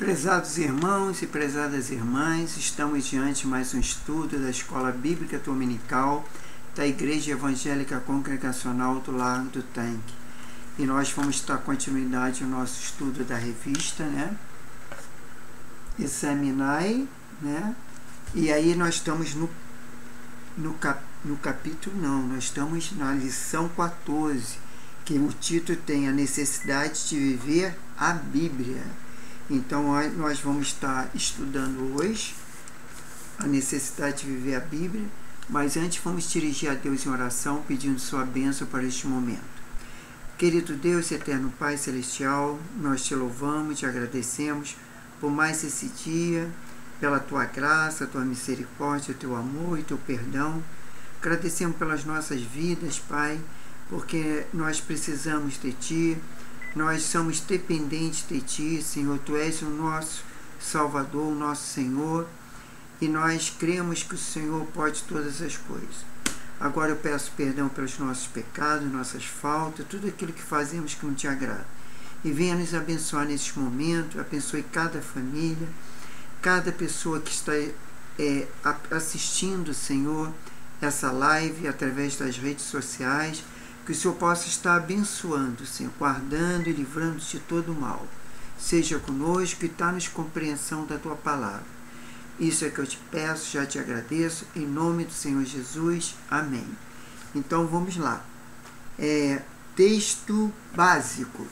Prezados irmãos e prezadas irmãs, estamos diante de mais um estudo da Escola Bíblica Dominical da Igreja Evangélica Congregacional do Largo do Tanque. E nós vamos dar continuidade ao nosso estudo da revista, Examinai, E aí nós estamos no capítulo, nós estamos na lição 14, que o título tem a necessidade de viver a Bíblia. Então, nós vamos estar estudando hoje a necessidade de viver a Bíblia, mas antes vamos dirigir a Deus em oração, pedindo sua bênção para este momento. Querido Deus, eterno Pai Celestial, nós te louvamos, te agradecemos por mais esse dia, pela tua graça, tua misericórdia, teu amor e teu perdão. Agradecemos pelas nossas vidas, Pai, porque nós precisamos de ti. Nós somos dependentes de Ti, Senhor. Tu és o nosso Salvador, o nosso Senhor, e nós cremos que o Senhor pode todas as coisas. Agora eu peço perdão pelos nossos pecados, nossas faltas, tudo aquilo que fazemos que não Te agrada. E venha nos abençoar neste momento, abençoe cada família, cada pessoa que está assistindo, Senhor, essa live através das redes sociais, que o Senhor possa estar abençoando, Senhor, guardando e livrando de todo o mal. Seja conosco e dá-nos compreensão da Tua palavra. Isso é que eu te peço, já te agradeço, em nome do Senhor Jesus. Amém. Então vamos lá. Texto básico,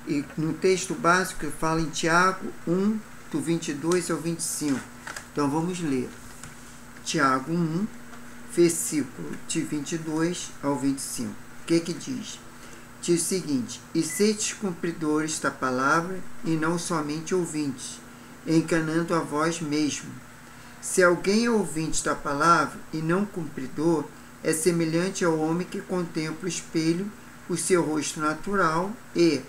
E no texto básico fala em Tiago 1, do 22 ao 25. Então vamos ler. Tiago 1, versículo de 22 ao 25. O que diz? Diz o seguinte: e sedes cumpridores da palavra, e não somente ouvintes, enganando a vós mesmo. Se alguém é ouvinte da palavra e não cumpridor, é semelhante ao homem que contempla o espelho, o seu rosto natural, e,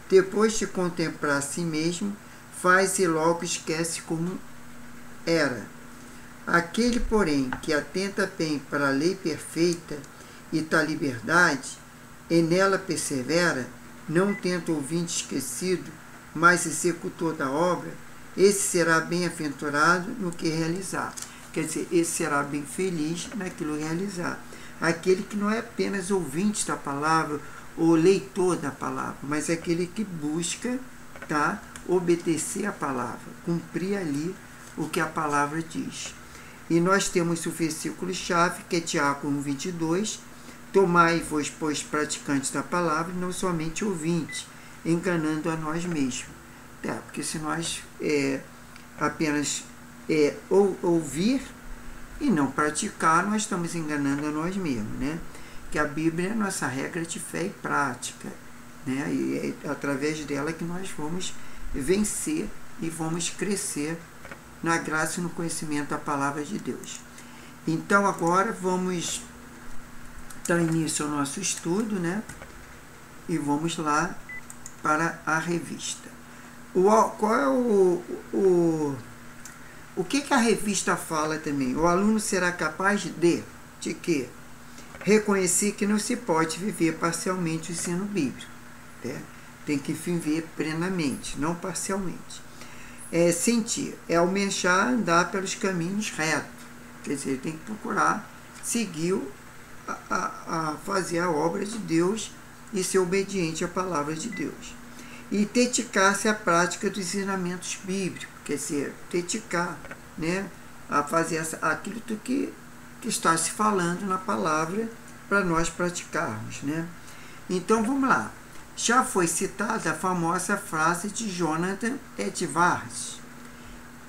depois de contemplar a si mesmo, faz e logo esquece como era. Aquele, porém, que atenta bem para a lei perfeita e da liberdade, e nela persevera, não tendo ouvinte esquecido, mas executor da obra, esse será bem-aventurado no que realizar. Quer dizer, esse será bem feliz naquilo realizar. Aquele que não é apenas ouvinte da palavra ou leitor da palavra, mas aquele que busca obedecer a palavra, cumprir ali o que a palavra diz. E nós temos o versículo-chave, que é Tiago 1, 22. Tomai-vos, pois, praticantes da palavra, e não somente ouvintes, enganando a nós mesmos. Porque se nós apenas ouvir e não praticar, nós estamos enganando a nós mesmos, Que a Bíblia é a nossa regra de fé e prática, E é através dela que nós vamos vencer e vamos crescer na graça e no conhecimento da palavra de Deus. Então agora vamos dar início ao nosso estudo, E vamos lá para a revista. Qual é o que a revista fala também? O aluno será capaz de quê? Reconhecer que não se pode viver parcialmente o ensino bíblico. Tem que viver plenamente, não parcialmente. Sentir, almejar andar pelos caminhos retos. Quer dizer, ele tem que procurar seguir a fazer a obra de Deus e ser obediente à palavra de Deus. E dedicar-se à prática dos ensinamentos bíblicos, quer dizer, dedicar, a fazer aquilo que está se falando na palavra para nós praticarmos, Então vamos lá. Já foi citada a famosa frase de Jonathan Edwards,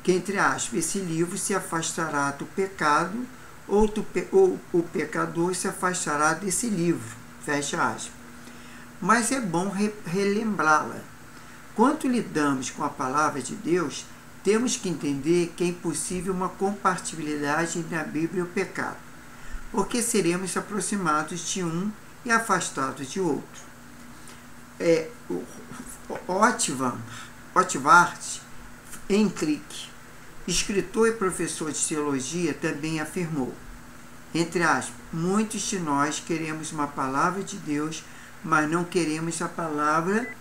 que, entre aspas, esse livro se afastará do pecado ou o pecador se afastará desse livro, fecha aspas. Mas é bom relembrá-la. Quando lidamos com a palavra de Deus, temos que entender que é impossível uma compatibilidade entre a Bíblia e o pecado, porque seremos aproximados de um e afastados de outro. Otvart Henrique, escritor e professor de teologia, também afirmou, entre aspas, muitos de nós queremos uma palavra de Deus, mas não queremos a palavra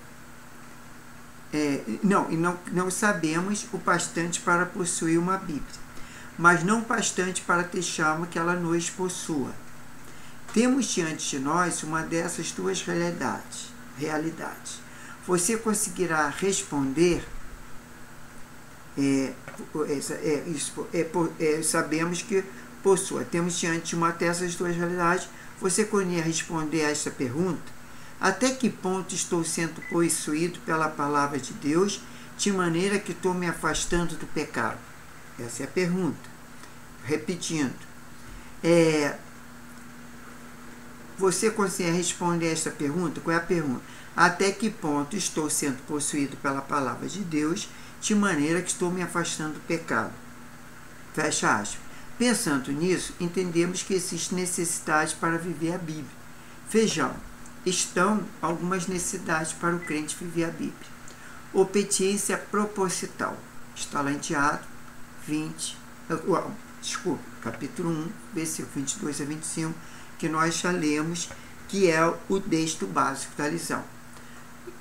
não sabemos o bastante para possuir uma Bíblia, mas não bastante para deixarmos que ela nos possua. Temos diante de nós uma dessas duas realidades. Você conseguirá responder? Sabemos que possua. Temos diante de uma dessas duas realidades. Você conseguirá responder a esta pergunta? Até que ponto estou sendo possuído pela palavra de Deus, de maneira que estou me afastando do pecado? Essa é a pergunta. Repetindo. Você consegue responder esta pergunta? Qual é a pergunta? Até que ponto estou sendo possuído pela palavra de Deus, de maneira que estou me afastando do pecado? Fecha aspas. Pensando nisso, entendemos que existe necessidade para viver a Bíblia. Vejamos, estão algumas necessidades para o crente viver a Bíblia. Obediência proposital. Está lá em Tiago capítulo 1, versículo 22 a 25, que nós já lemos, que é o texto básico da lição.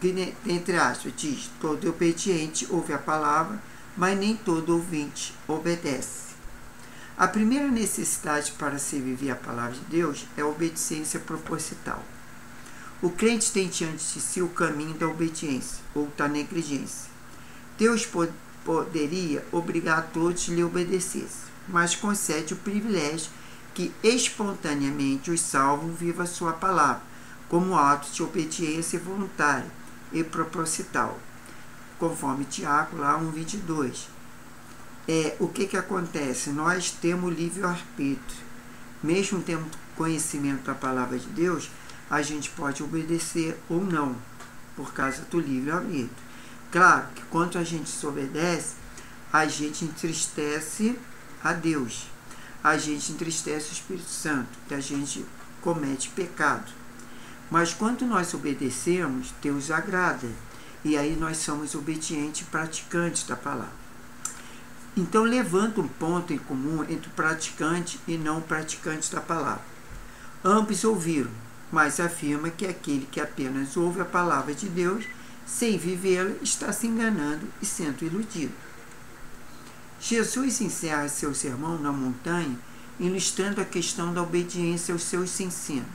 Que, entre aspas, diz: todo obediente ouve a palavra, mas nem todo ouvinte obedece. A primeira necessidade para se viver a palavra de Deus é a obediência proposital. O crente tem diante de si o caminho da obediência ou da negligência. Deus poderia obrigar a todos a lhe obedecessem, mas concede o privilégio que espontaneamente os salvos vivam a sua palavra, como ato de obediência voluntária e proposital, conforme Tiago lá 1:22. O que acontece? Nós temos livre-arbítrio. Mesmo tendo conhecimento da palavra de Deus, a gente pode obedecer ou não, por causa do livre-arbítrio. Claro que quando a gente desobedece, a gente entristece a Deus, a gente entristece o Espírito Santo, que a gente comete pecado. Mas quando nós obedecemos, Deus agrada, e aí nós somos obedientes e praticantes da palavra. Então, levanta um ponto em comum entre o praticante e não praticante da palavra. Ambos ouviram, mas afirma que aquele que apenas ouve a palavra de Deus, sem vivê-la, está se enganando e sendo iludido. Jesus encerra seu sermão na montanha, ilustrando a questão da obediência aos seus ensinos.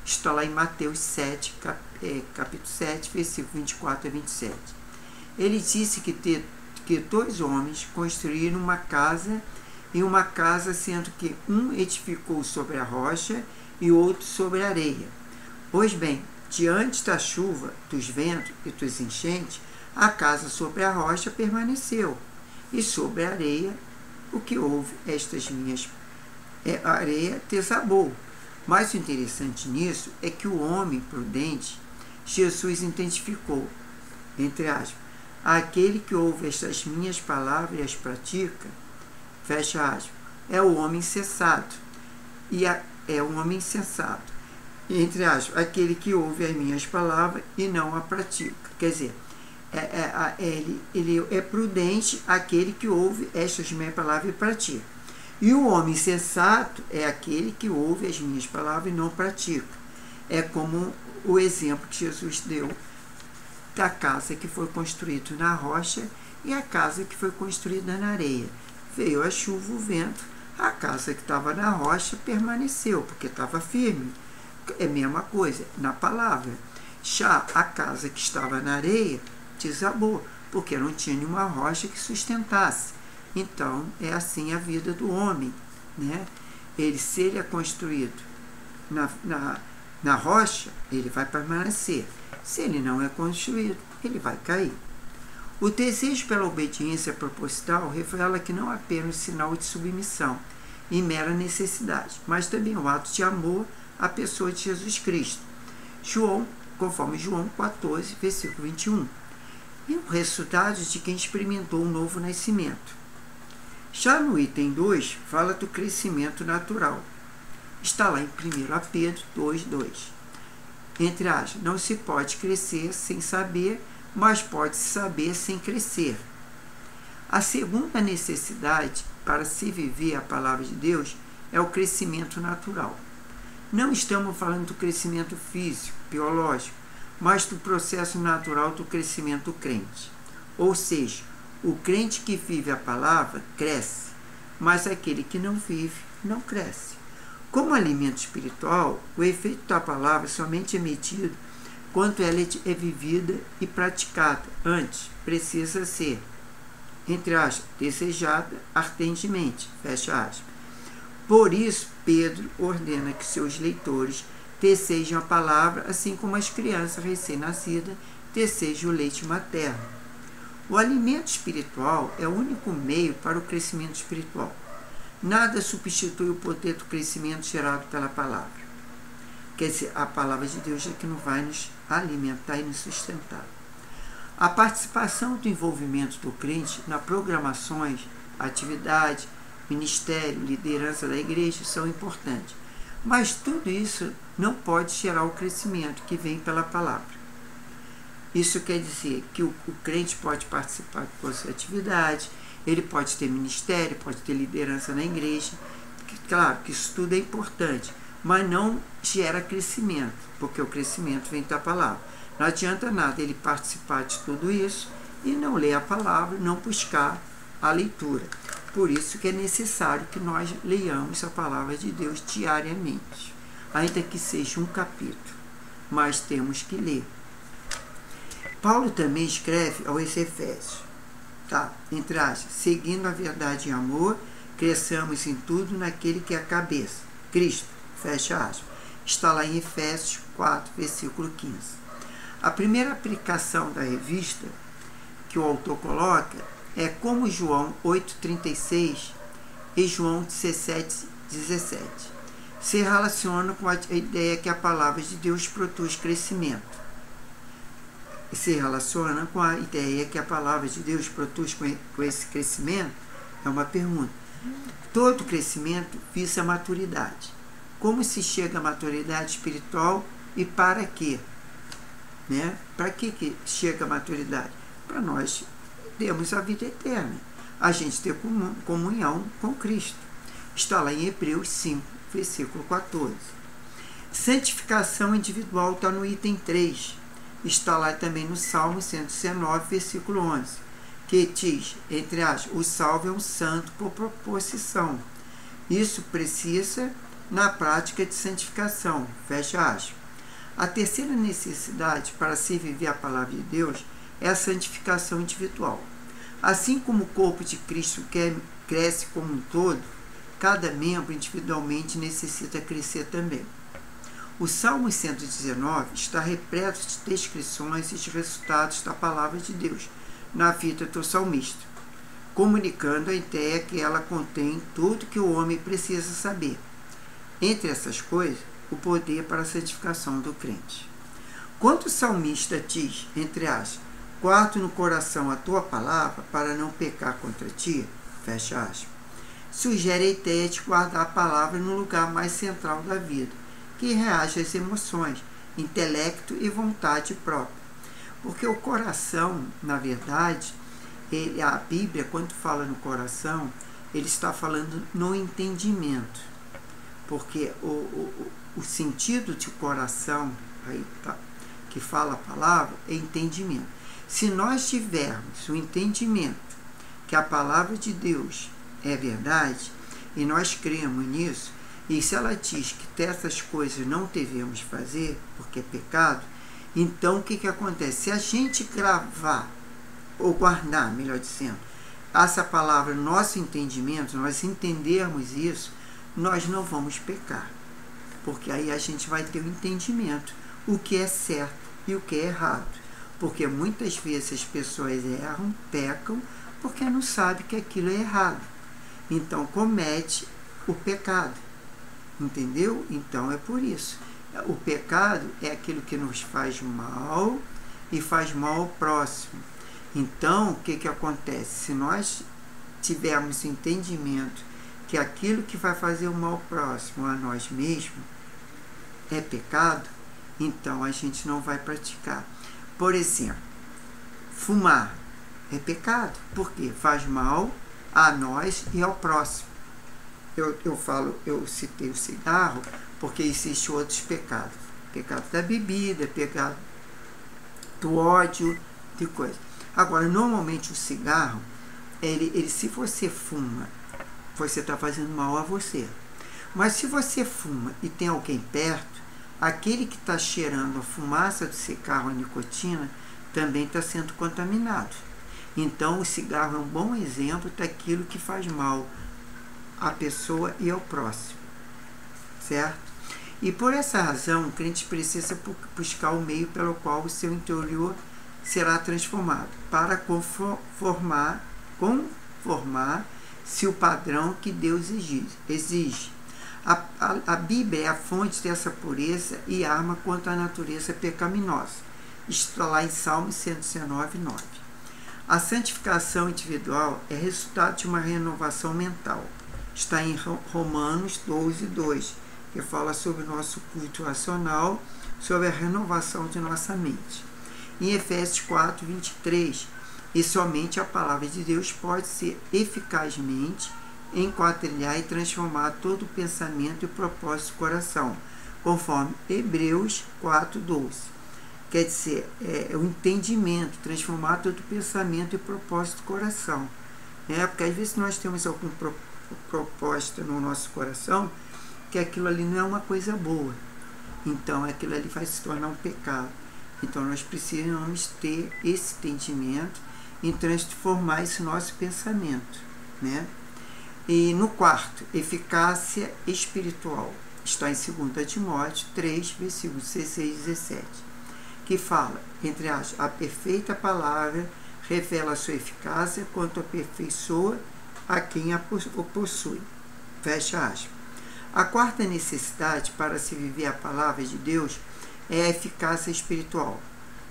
Está lá em Mateus 7, capítulo 7, versículo 24 a 27. Ele disse que 2 homens construíram uma casa, sendo que um edificou sobre a rocha e outro sobre a areia. Pois bem, diante da chuva, dos ventos e dos enchentes, a casa sobre a rocha permaneceu, e sobre a areia, o que houve a areia desabou. Mas o interessante nisso é que o homem prudente, Jesus identificou, entre aspas, aquele que ouve estas minhas palavras e as pratica, fecha aspas, é o homem sensato, entre aspas, aquele que ouve as minhas palavras e não a pratica. Quer dizer, ele é prudente aquele que ouve estas minhas palavras e pratica. E o homem sensato é aquele que ouve as minhas palavras e não pratica. É como o exemplo que Jesus deu da casa que foi construída na rocha e a casa que foi construída na areia. Veio a chuva, o vento, a casa que estava na rocha permaneceu, porque estava firme. É a mesma coisa na palavra. Já a casa que estava na areia desabou, porque não tinha nenhuma rocha que sustentasse. Então, é assim a vida do homem, né? Se ele é construído na rocha, ele vai permanecer. Se ele não é construído, ele vai cair. O desejo pela obediência proposital revela que não apenas sinal de submissão e mera necessidade, mas também o ato de amor à pessoa de Jesus Cristo. Conforme João 14, versículo 21. E o resultado de quem experimentou um novo nascimento. Já no item 2, fala do crescimento natural. Está lá em 1 Pedro 2:2. Entre aspas, não se pode crescer sem saber, mas pode-se saber sem crescer. A segunda necessidade para se viver a palavra de Deus é o crescimento natural. Não estamos falando do crescimento físico, biológico, mas do processo natural do crescimento do crente. Ou seja, o crente que vive a palavra cresce, mas aquele que não vive não cresce. Como alimento espiritual, o efeito da palavra somente é medido quando ela é vivida e praticada. Antes, precisa ser, entre aspas, desejada ardentemente, fecha aspas. Por isso, Pedro ordena que seus leitores desejam a palavra, assim como as crianças recém-nascidas desejam o leite materno. O alimento espiritual é o único meio para o crescimento espiritual. Nada substitui o poder do crescimento gerado pela palavra. Quer dizer, a palavra de Deus é que não vai nos alimentar e nos sustentar. A participação do envolvimento do crente na programações, atividade, ministério, liderança da igreja são importantes. Mas tudo isso não pode gerar o crescimento que vem pela palavra. Isso quer dizer que o crente pode participar de suas atividades, ele pode ter ministério, pode ter liderança na igreja. Claro que isso tudo é importante, mas não gera crescimento, porque o crescimento vem da palavra. Não adianta nada ele participar de tudo isso e não ler a palavra, não buscar a leitura. Por isso que é necessário que nós leiamos a palavra de Deus diariamente, ainda que seja um capítulo, mas temos que ler. Paulo também escreve aos Efésios, entre aspas, seguindo a verdade em amor, cresçamos em tudo naquele que é a cabeça, Cristo, fecha aspas. Está lá em Efésios 4, versículo 15. A primeira aplicação da revista que o autor coloca é como João 8,36 e João 17,17 se relacionam com a ideia que a palavra de Deus produz crescimento. Se relaciona com a ideia que a palavra de Deus produz com esse crescimento? É uma pergunta. Todo crescimento visa a maturidade. Como se chega à maturidade espiritual e para quê? Para que chega a maturidade? Para nós termos a vida eterna. A gente ter comunhão com Cristo. Está lá em Hebreus 5, versículo 14. Santificação individual está no item 3. Está lá também no Salmo 119, versículo 11, que diz, entre aspas, o salvo é um santo por proposição. Isso precisa na prática de santificação, fecha aspas. A terceira necessidade para se viver a palavra de Deus é a santificação individual. Assim como o corpo de Cristo cresce como um todo, cada membro individualmente necessita crescer também. O Salmo 119 está repleto de descrições e de resultados da palavra de Deus na vida do salmista, comunicando a ideia que ela contém tudo que o homem precisa saber. Entre essas coisas, o poder para a santificação do crente. Quando o salmista diz, entre aspas, guardo no coração a tua palavra para não pecar contra ti, fecha aspas, sugere a ideia de guardar a palavra no lugar mais central da vida, que reage às emoções, intelecto e vontade própria. Porque o coração, na verdade, a Bíblia, quando fala no coração, ele está falando no entendimento. Porque o sentido de coração, aí tá, que fala a palavra, é entendimento. Se nós tivermos o entendimento que a palavra de Deus é verdade, e nós cremos nisso, e se ela diz que essas coisas não devemos fazer, porque é pecado, então o que acontece? Se a gente gravar, ou guardar, melhor dizendo, essa palavra no nosso entendimento, nós entendermos isso, nós não vamos pecar. Porque aí a gente vai ter o entendimento, o que é certo e o que é errado. Porque muitas vezes as pessoas erram, pecam, porque não sabem que aquilo é errado. Então comete o pecado. Entendeu? Então é por isso. O pecado é aquilo que nos faz mal e faz mal ao próximo. Então, o que acontece? Se nós tivermos entendimento que aquilo que vai fazer o mal ao próximo a nós mesmos é pecado, então a gente não vai praticar. Por exemplo, fumar é pecado, porque faz mal a nós e ao próximo. Eu citei o cigarro porque existem outros pecados. Pecado da bebida, pecado do ódio, de coisa. Agora, normalmente o cigarro, ele se você fuma, você está fazendo mal a você. Mas se você fuma e tem alguém perto, aquele que está cheirando a fumaça do cigarro, a nicotina, também está sendo contaminado. Então, o cigarro é um bom exemplo daquilo que faz mal à pessoa e ao próximo, certo? E por essa razão, o crente precisa buscar o meio pelo qual o seu interior será transformado, para conformar-se o padrão que Deus exige. A Bíblia é a fonte dessa pureza e arma contra a natureza pecaminosa. Está lá em Salmo 119, 9. A santificação individual é resultado de uma renovação mental. Está em Romanos 12, 2, que fala sobre o nosso culto racional, sobre a renovação de nossa mente. Em Efésios 4, 23, e somente a palavra de Deus pode ser eficazmente enquadrilhar e transformar todo o pensamento e propósito do coração, conforme Hebreus 4, 12. Quer dizer, o entendimento, transformar todo o pensamento e propósito do coração. Porque às vezes nós temos alguma proposta no nosso coração que aquilo ali não é uma coisa boa. Então aquilo ali vai se tornar um pecado. Então nós precisamos ter esse entendimento e transformar esse nosso pensamento, né? E no quarto, eficácia espiritual. Está em 2 Timóteo 3, versículos 16 e 17, que fala, entre aspas, a perfeita palavra revela a sua eficácia quanto aperfeiçoa a quem o possui. Fecha aspas. A quarta necessidade para se viver a palavra de Deus é a eficácia espiritual.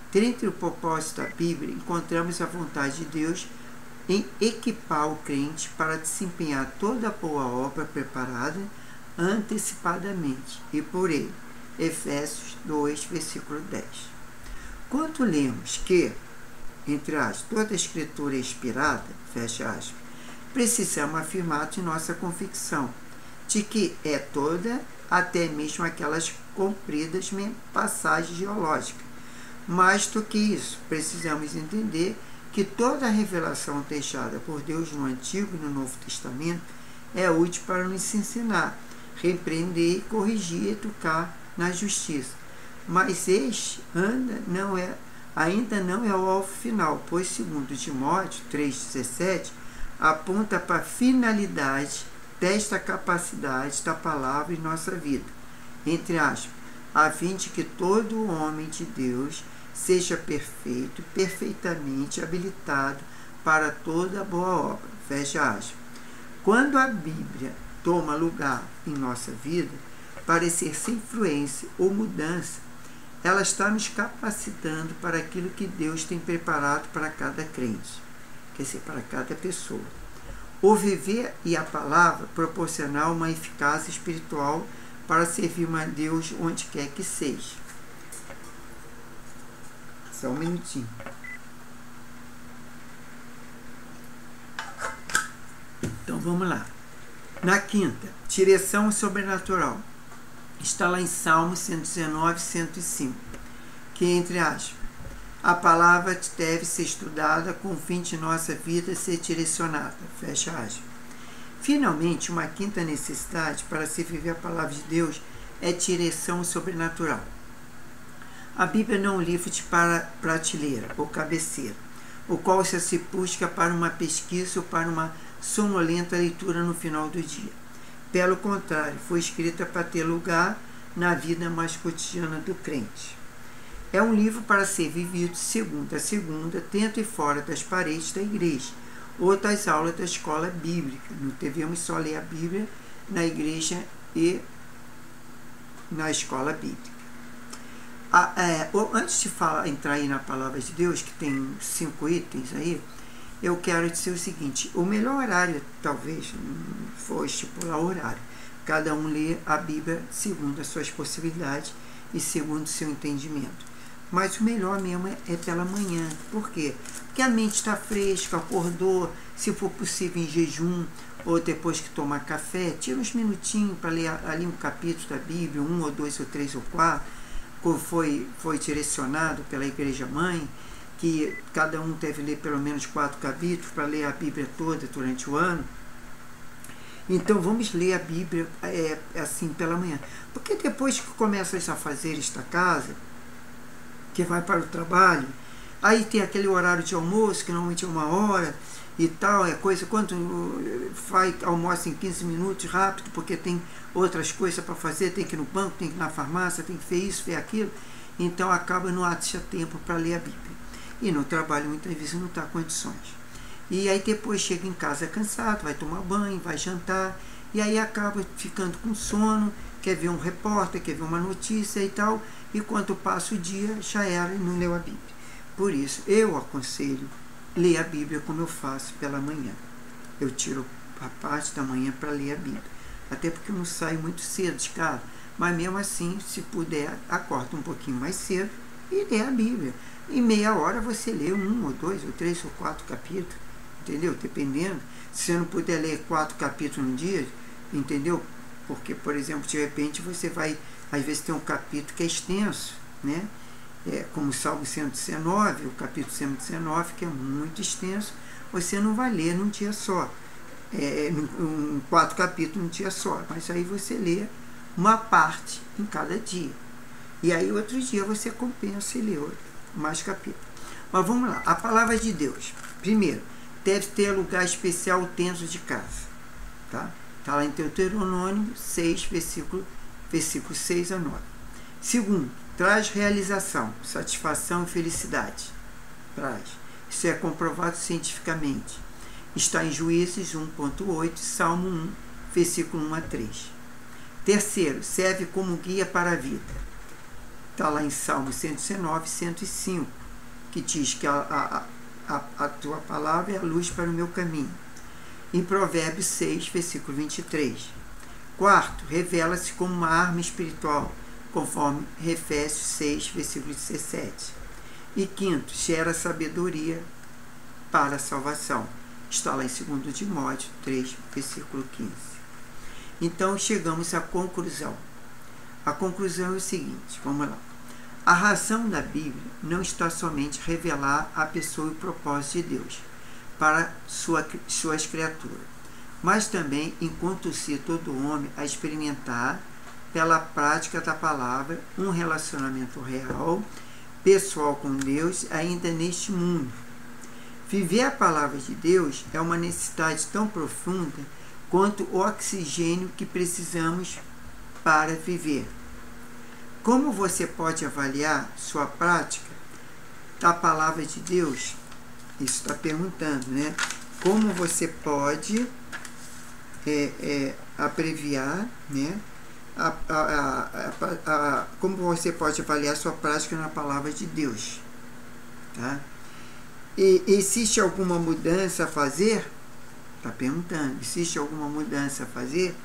Dentre o propósito da Bíblia, encontramos a vontade de Deus em equipar o crente para desempenhar toda a boa obra preparada antecipadamente e por ele. Efésios 2, versículo 10. Quando lemos que, entre aspas, toda a escritura é inspirada, fecha aspas, precisamos afirmar de nossa convicção de que é toda, até mesmo aquelas compridas passagens geológicas. Mais do que isso, precisamos entender que toda a revelação deixada por Deus no Antigo e no Novo Testamento é útil para nos ensinar, repreender, corrigir e educar na justiça. Mas este ainda não é o alvo final, pois, segundo Timóteo 3,17, aponta para a finalidade desta capacidade da palavra em nossa vida, entre aspas, a fim de que todo homem de Deus seja perfeito, perfeitamente habilitado para toda boa obra. Fecha aspas. Quando a Bíblia toma lugar em nossa vida, parecer sem influência ou mudança, ela está nos capacitando para aquilo que Deus tem preparado para cada crente, quer dizer, para cada pessoa. O viver e a palavra proporcionar uma eficácia espiritual para servir a Deus onde quer que seja. Só um minutinho. Então vamos lá. Na quinta, direção sobrenatural. Está lá em Salmo 119, 105, que, entre aspas, a palavra deve ser estudada com o fim de nossa vida ser direcionada. Fecha aspas. Finalmente, uma quinta necessidade para se viver a palavra de Deus é direção sobrenatural. A Bíblia não é um livro de prateleira ou cabeceira, o qual se busca para uma pesquisa ou para uma sonolenta leitura no final do dia. Pelo contrário, foi escrita para ter lugar na vida mais cotidiana do crente. É um livro para ser vivido de segunda a segunda, dentro e fora das paredes da igreja, ou das aulas da escola bíblica. Não devemos só ler a Bíblia na igreja e na escola bíblica. Antes de entrar aí na palavra de Deus, que tem 5 itens aí, eu quero dizer o seguinte: o melhor horário, talvez, não for estipular o horário. Cada um lê a Bíblia segundo as suas possibilidades e segundo o seu entendimento. Mas o melhor mesmo é pela manhã. Por quê? Porque a mente está fresca, acordou, se for possível em jejum, ou depois que tomar café, tira uns minutinhos para ler ali um capítulo da Bíblia, 1 ou 2 ou 3 ou 4, foi direcionado pela Igreja Mãe, que cada um deve ler pelo menos 4 capítulos para ler a Bíblia toda durante o ano. Então vamos ler a Bíblia assim pela manhã. Porque depois que começas a fazer esta casa, que vai para o trabalho, aí tem aquele horário de almoço, que normalmente é 1 hora e tal, quando almoça em 15 minutos, rápido, porque tem outras coisas para fazer, tem que ir no banco, tem que ir na farmácia, tem que ver isso, ver aquilo, então acaba não acha tempo para ler a Bíblia. E no trabalho muitas vezes não está condições. E aí depois chega em casa cansado, vai tomar banho, vai jantar, e aí acaba ficando com sono, quer ver um repórter, quer ver uma notícia e tal, e quando passa o dia, já era e não leu a Bíblia. Por isso, eu aconselho ler a Bíblia como eu faço pela manhã. Eu tiro a parte da manhã para ler a Bíblia. Até porque eu não saio muito cedo de casa, mas mesmo assim, se puder, acorda um pouquinho mais cedo e lê a Bíblia. Em meia hora você lê 1 ou 2 ou 3 ou 4 capítulos, entendeu? Dependendo. Se você não puder ler 4 capítulos no dia, entendeu? Porque, por exemplo, de repente você vai, às vezes tem um capítulo que é extenso, né? Como o Salmo 119, o capítulo 119, que é muito extenso, você não vai ler num dia só, 4 capítulos num dia só, mas aí você lê uma parte em cada dia. E aí outro dia você compensa e lê mais capítulos. Mas vamos lá, a palavra de Deus. Primeiro, deve ter lugar especial dentro de casa. Tá? Está lá em Deuteronômio 6, versículo 6 a 9. Segundo, traz realização, satisfação e felicidade. Traz. Isso é comprovado cientificamente. Está em Juízes 1.8, Salmo 1, versículo 1 a 3. Terceiro, serve como guia para a vida. Está lá em Salmo 119, 105, que diz que a tua palavra é a luz para o meu caminho. Em Provérbios 6, versículo 23. Quarto, revela-se como uma arma espiritual, conforme Efésios 6, versículo 17. E quinto, gera sabedoria para a salvação. Está lá em 2 Timóteo 3, versículo 15. Então, chegamos à conclusão. A conclusão é o seguinte, vamos lá. A razão da Bíblia não está somente revelar a pessoa e o propósito de Deus para suas criaturas, mas também conduzir todo homem a experimentar, pela prática da palavra, um relacionamento real, pessoal com Deus, ainda neste mundo. Viver a palavra de Deus é uma necessidade tão profunda quanto o oxigênio que precisamos para viver. Como você pode avaliar sua prática da palavra de Deus? Isso está perguntando, né? Como você pode abreviar, né? Como você pode avaliar sua prática na palavra de Deus? Tá? E existe alguma mudança a fazer? Está perguntando. Existe alguma mudança a fazer?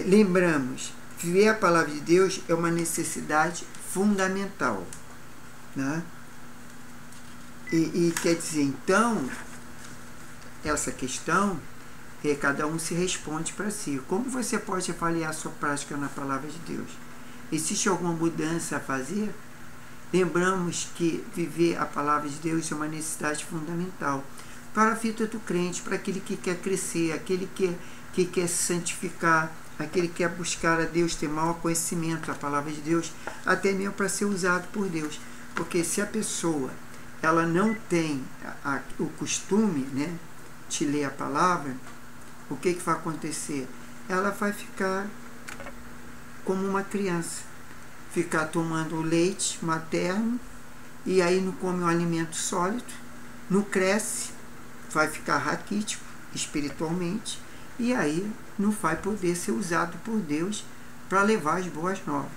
Lembramos, viver a palavra de Deus é uma necessidade fundamental. Né? E quer dizer, então, essa questão, cada um se responde para si. Como você pode avaliar a sua prática na palavra de Deus? Existe alguma mudança a fazer? Lembramos que viver a palavra de Deus é uma necessidade fundamental para a vida do crente, para aquele que quer crescer, aquele que quer se santificar, aquele que quer buscar a Deus, ter maior conhecimento da palavra de Deus, até mesmo para ser usado por Deus. Porque se a pessoa ela não tem o costume, né, de ler a palavra, o que vai acontecer? Ela vai ficar como uma criança, ficar tomando leite materno e aí não come um alimento sólido, não cresce, vai ficar raquítico espiritualmente e aí não vai poder ser usado por Deus para levar as boas novas.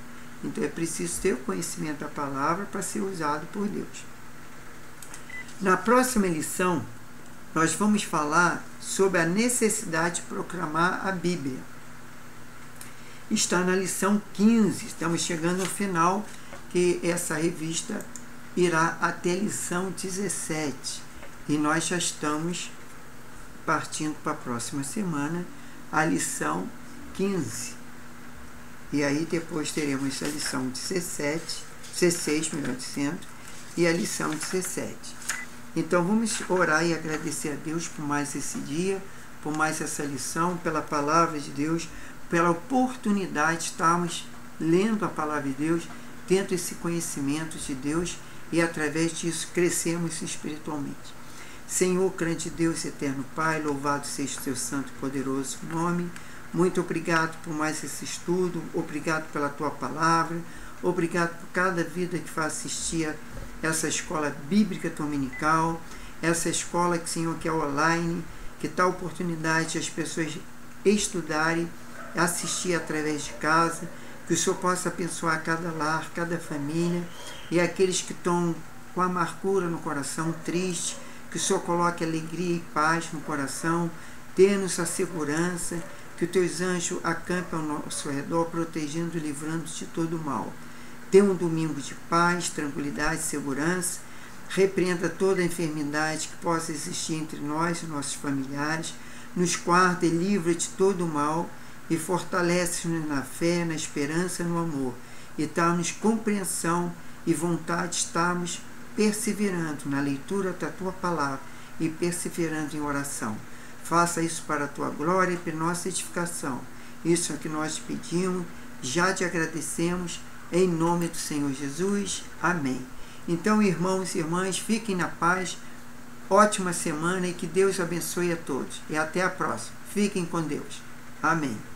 Então é preciso ter o conhecimento da palavra para ser usado por Deus. Na próxima lição, nós vamos falar sobre a necessidade de proclamar a Bíblia. Está na lição 15, estamos chegando ao final, que essa revista irá até a lição 17. E nós já estamos partindo para a próxima semana, a lição 15. E aí depois teremos a lição 16, melhor dizendo, e a lição 17. Então vamos orar e agradecer a Deus por mais esse dia, por mais essa lição, pela palavra de Deus, pela oportunidade de estarmos lendo a palavra de Deus, tendo esse conhecimento de Deus e através disso crescemos espiritualmente. Senhor, grande Deus, eterno Pai, louvado seja o teu santo e poderoso nome. Muito obrigado por mais esse estudo, obrigado pela tua palavra, obrigado por cada vida que vai assistir a essa escola bíblica dominical, essa escola, Senhor, que é online, que dá a oportunidade de as pessoas estudarem, assistir através de casa, que o Senhor possa abençoar cada lar, cada família, e aqueles que estão com amargura no coração, triste, que o Senhor coloque alegria e paz no coração, dê-nos a segurança, que os teus anjos acampem ao nosso redor, protegendo e livrando de todo o mal. Dê um domingo de paz, tranquilidade, segurança, repreenda toda a enfermidade que possa existir entre nós e nossos familiares, nos guarda e livra de todo o mal, e fortalece-nos na fé, na esperança e no amor, e dá-nos compreensão e vontade de estarmos perseverando na leitura da Tua palavra e perseverando em oração. Faça isso para a Tua glória e para a nossa edificação. Isso é o que nós te pedimos, já te agradecemos, em nome do Senhor Jesus. Amém. Então, irmãos e irmãs, fiquem na paz, ótima semana e que Deus abençoe a todos. E até a próxima. Fiquem com Deus. Amém.